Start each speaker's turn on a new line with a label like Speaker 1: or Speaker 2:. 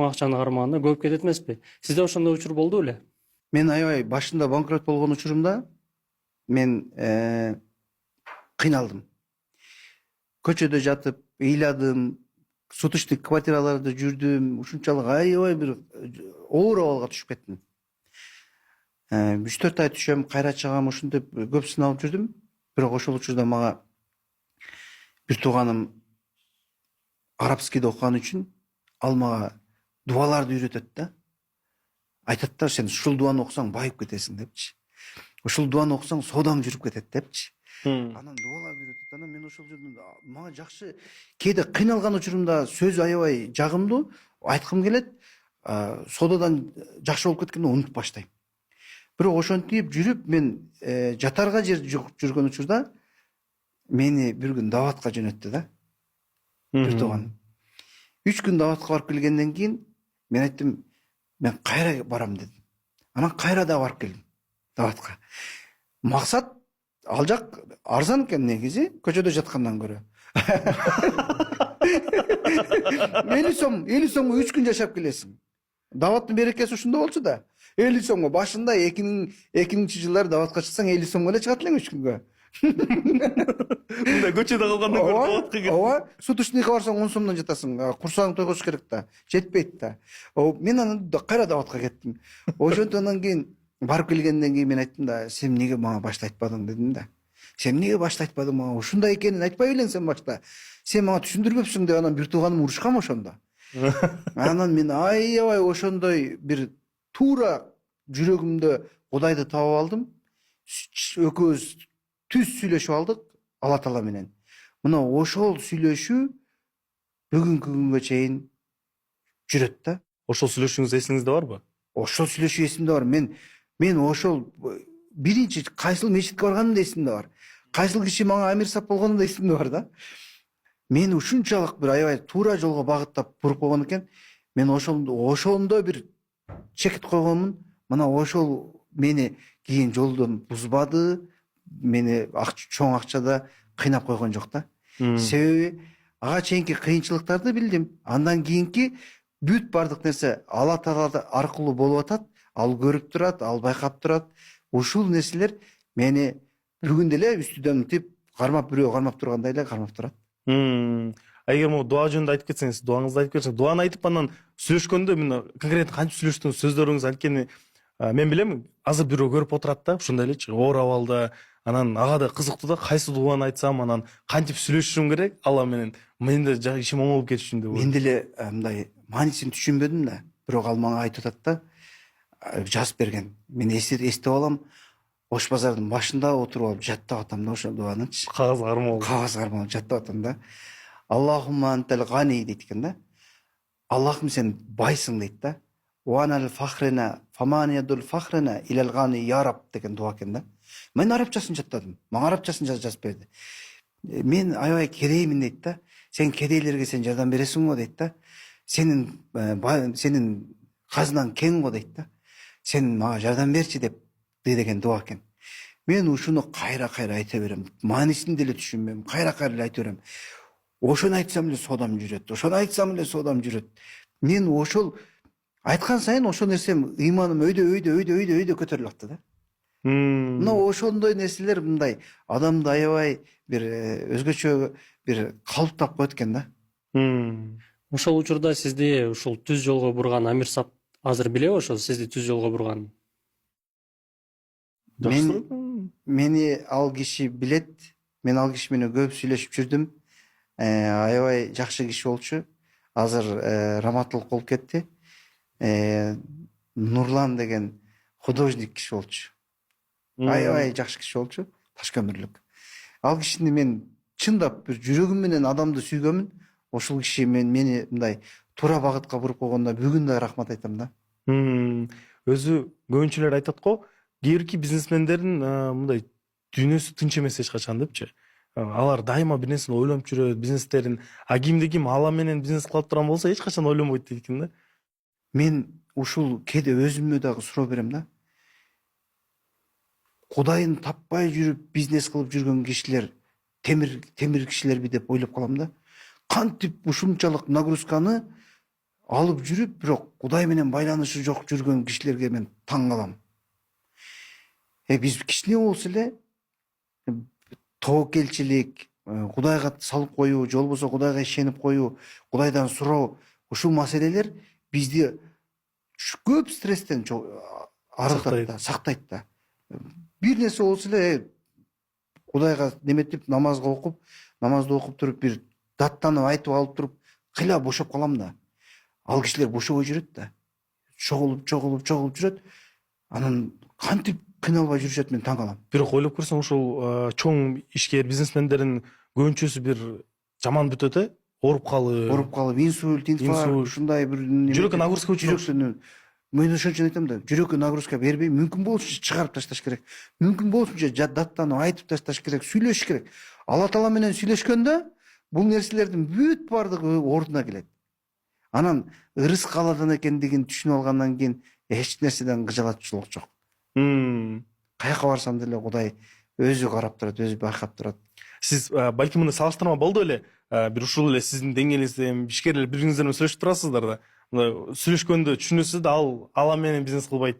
Speaker 1: акчаны кармаганда көп кетет эмеспи? Сизде ошондой учур болду беле?
Speaker 2: Мен аябай башында банкрот болгон учурумда мен кыйналдым. Көчөдө жатып, ыйладым, суточный квартираларда жүрдүм, ушунчалык аябай бир оор абалга түшүп кеттим. 3-4 ай түшөм, кайра чыгам, ушинтип көп сыналып жүрдүм. Бирок ошол учурда мага бир тууганым арабскийде окуган үчүн ал мага дубаларды үйрөтөт да. Айтат да, сен ушул дубаны окусаң байып кетесиң депчи. Ушул дубаны окусаң соодаң жүрүп кетет депчи. Анан дубаларды үйрөтөт. Анан мен ошол жерден мага жакшы, кээде кыйналган учурумда сөзү аябай жагымдуу, айткым келет. Соодадан жакшы болуп кеткенде унутуп баштайм. Бирок ошентип жүрүп мен жатарга жер жүргөн учурда мени бир күн Даватка жөнөттү да. Бир тууган. 3 күн Даватка барып келгенден кийин мен айттым, мен кайра барам дедим. Анан кайра да барып келдим Даватка. Максат ал жак арзан экен негизи, көчөдө жаткандан көрө. 50 сом 3 күн жашап келесиң. Даваттын берекеси ушунда болчу да. 50 сомго башында 2000 жылдары Даватка чыксаң 50 сомго эле чыгат элең 3 күнгө.
Speaker 1: Мындай көчөдө калгандан көрө Даватка келип.
Speaker 2: Ооба, суточныйга барсаң 10 сомдон жатасың. Курсагың тойгош керек да. Жетпейт да. Мен анан кайра Даватка кеттим. Ошондон кийин барып келгенден кийин мен айттым да, сен эмнеге мага башта айтпадың дедим да. Сен эмнеге башта айтпадың мага? Ушундай экенин айтпай белең сен башта. Сен мага түшүндүрбөпсүң деп анан бир тууганым урушкам ошондо. Анан мен аябай ошондой бир туура жүрөгүмдө Кудайды таап алдым. Экөөбүз түз сүйлөшүп алдык Алла Таала менен. Мына ошол сүйлөшүү бүгүнкү күнгө чейин жүрөт да.
Speaker 1: Ошол сүйлөшүүңүз эсиңизде барбы?
Speaker 2: Ошол сүйлөшүү эсимде бар. Мен ошол биринчи кайсыл мечитке барганым да эсимде бар. Кайсыл киши мага амир сап болгону да эсимде бар да. Мен ушунчалык бир аябай туура жолго багыттап буруп койгон экен. Мен ошондо бир чекит койгонмун. Мына ошол мени кийин жолдон бузбады. Мени чоң акчада кыйнап койгон жок да. Себеби ага чейинки кыйынчылыктарды билдим. Андан кийинки бүт бардык нерсе Алла Таала аркылуу болуп атат. Ал көрүп турат, ал байкап турат. Ушул нерселер мени бүгүн деле үстүдөн мынтип кармап, бирөө кармап тургандай эле кармап турат.
Speaker 1: Эгер могу дуа жөнүндө айтып кетсеңиз, дуаңызды айтып кетсеңиз, дуаны айтып анан сүйлөшкөндө мен конкретно кантип сүйлөштүңүз, сөздөрүңүз анткени мен билем, азыр бирөө көрүп отурат да, ушундай элечи, оор абалда. Анан ага да кызыктуу да, кайсы дуаны айтсам, анан кантип сүйлөшүшүм керек Алла менен. Мен да ишим оңой болуп кетиши үчүн.
Speaker 2: Мен деле мындай маанисин түшүнбөдүм да, бирок ал мага айтып атат да, жазып берген. Мен эстеп алам. Ош базардын башында отуруп алып жаттап атам да ошол дуанычы.
Speaker 1: Кагаз кармалып.
Speaker 2: Кагаз кармалып жаттап атам да. Аллахумма антал гани дейт экен да. Аллахым сен байсың дейт да. Уанал фахрина фаманиядул фахрина илал гани я раб деген дуа экен да. Мен арабчасын жаттадым. Мага арабчасын жазып берди. Мен аябай кедеймин дейт да. Сен кедейлерге сен жардам бересиң го дейт да. Сенин казынаң кең го дейт да. Сен мага жардам берчи деп деген дуа экен. Мен ушуну кайра айта берем. Маанисин деле түшүнбөйм. Кайра эле айта берем. Ошону айтсам эле соодам жүрөт. Ошону айтсам эле соодам жүрөт. Мен ошол айткан сайын ошол нерсем ыйманым өйдө көтөрүлүп атты да. Мына ошондой нерселер мындай адамды аябай бир өзгөчө бир калыптап коет экен да.
Speaker 1: Ошол учурда сизди ушул түз жолго бурган амир сап азыр билеби ошол сизди түз жолго бурганын?
Speaker 2: Мени ал киши билет. Мен ал киши менен көп сүйлөшүп жүрдүм. Аябай жакшы киши болчу. Азыр раматылык болуп кетти. Нурлан деген художник киши болчу. Аябай жакшы киши болчу. Ташкөмүрлүк. Ал кишини мен чындап бир жүрөгүм менен адамды сүйгөнмүн. Ошол киши мени мындай туура багытка буруп койгондо бүгүн да рахмат айтам да.
Speaker 1: Өзү көбүнчөлөр айтат го, кээбирки бизнесмендердин мындай дүйнөсү тынч эмес эч качан депчи. Алар дайыма бир нерсени ойлонуп жүрөт, бизнестерин. Кимди ким Алла менен бизнес кылып турган болсо эч качан ойлонбойт дейт экен да.
Speaker 2: Мен ушул кээде өзүмө дагы суроо берем да. Кудайын таппай жүрүп бизнес кылып жүргөн кишилер темир кишилерби деп ойлоп калам да. Кантип ушунчалык нагрузканы алып жүрүп, бирок Кудай менен байланышы жок жүргөн кишилерге мен таң калам. Биз кичине болсо эле тобокелчилик, Кудайга салып коюу, же болбосо Кудайга ишенип коюу, Кудайдан суроо, ушул маселелер бизди көп стресстен арылтат да, сактайт да. Бир нерсе болсо эле Кудайга неметип намазды окуп туруп, бир даттанып айтып алып туруп, кыйла бошоп калам да. Ал кишилер бошобой жүрөт да. Чогулуп жүрөт. Анан кантип кыйналбай жүрүшөт, мен таң калам.
Speaker 1: Бирок ойлоп көрсөң ушул чоң ишкер бизнесмендердин көбүнчөсү бир жаман бүтөт, ооруп калып,
Speaker 2: Инсульт, инфаркт, ушундай бир
Speaker 1: жүрөккө нагрузка
Speaker 2: жүрөктөн. Мен ошон үчүн айтам да, жүрөккө нагрузка бербей, мүмкүн болушунча чыгарып ташташ керек. Мүмкүн болушунча даттанып айтып ташташ керек, сүйлөшүш керек. Алла Таала менен сүйлөшкөндө бул нерселердин бүт бардыгы ордуна келет. Анан ырыс Алладан экендигин түшүнүп алгандан кийин эч нерседен кыжалатчылык жок. Каяка барсам деле Кудай өзү карап турат, өзү байкап турат.
Speaker 1: Сиз балким мындай салыштырма болду эле, бир ушул эле сиздин деңгээлиңизде ишкерлер бириңиздер менен сүйлөшүп турасыздар да. Сүйлөшкөндө түшүнөсүз да, ал менен бизнес кылбайт